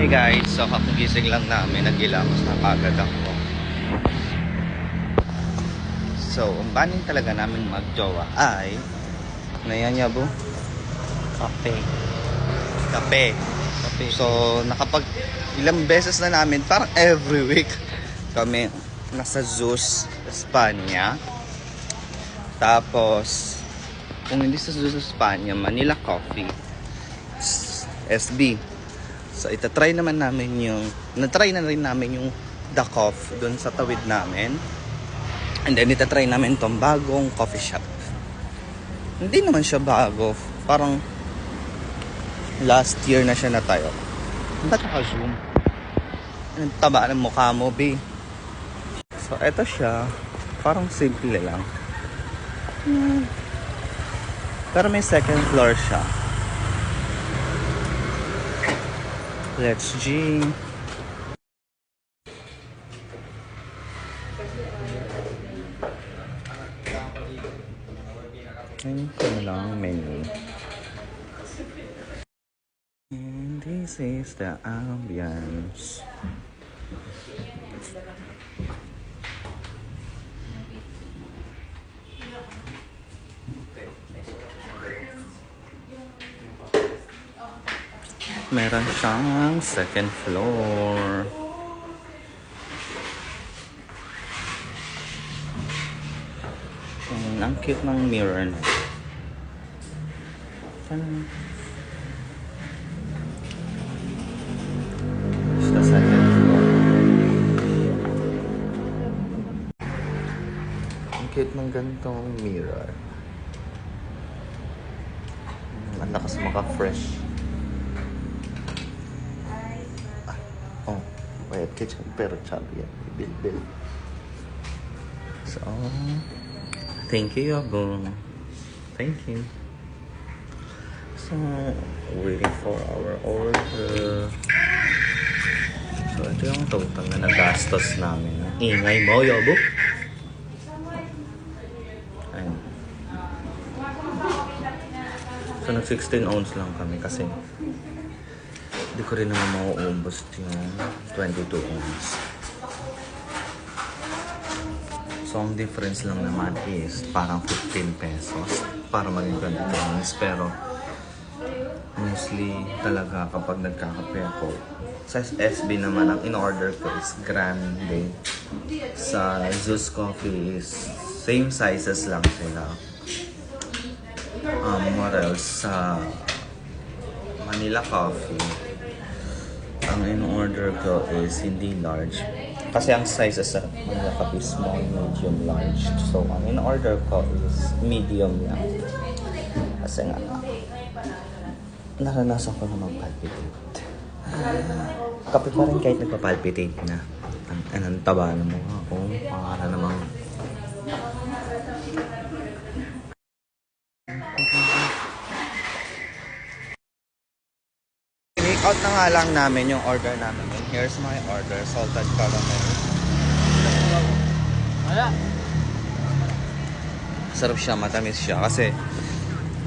Hey guys, so kapagising lang namin, nag-ilamos na kagad ako. So, ang banin talaga namin magjowa ay nayanyabo? Kape. Kape. So, nakapag ilang beses na namin, parang every week kami nasa Zeus, Espanya. Tapos, kung hindi sa Zeus, Espanya, Manila Coffee, SB. So, itatry naman namin yung, natry na rin namin yung The Coffee dun sa tawid namin. And then, itatry namin tong bagong coffee shop. Hindi naman siya bago. Parang, last year na siya natayo. Ba't naka-zoom? Ang taba ng mukha mo, B. So, eto siya. Parang simple lang. Pero may second floor siya. Let's G. Ayun ko na lang menu. And this is the ambience. Meron siyang second floor. Ang cute ng mirror na. Sa second floor. Ang cute ng ganitong mirror. Ang lakas maka-fresh. Wait, kitchen pero chubby yan. Bil. So, thank you, Yabong. Thank you. So, waiting for our order. So, ito yung total na nagastos namin. Ingay mo, Yabong. Ayun. So, nag 16 ounce lang kami kasi hindi ko rin naman mauubos yung 22 ounce. So, ang difference lang naman is parang 15 pesos para maging 22 ounce. Pero, mostly talaga kapag nagkakape ako, sa SB naman, ang in-order ko is grande. Sa Zeus Coffee is same sizes lang sila. What else? Sa Manila Coffee, ang in-order ko is hindi large. Kasi ang sizes sa Manila Coffee is small, medium, large. So, ang in-order ko is medium lang. Kasi nga, naranasan ko na mag-palpitate. Kape pa rin kahit nagpa-palpitate na. Ang taba na mukha ko. Pangara namang out na nga lang namin yung order namin. And here's my order, salted caramel. Sarap siya, matamis siya. Kasi,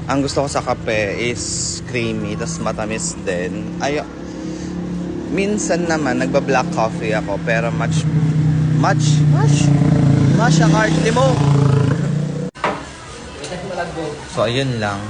ang gusto ko sa kape is creamy, tas matamis din. Minsan naman, nagba-black coffee ako, pero much ang arte mo. So, ayun lang.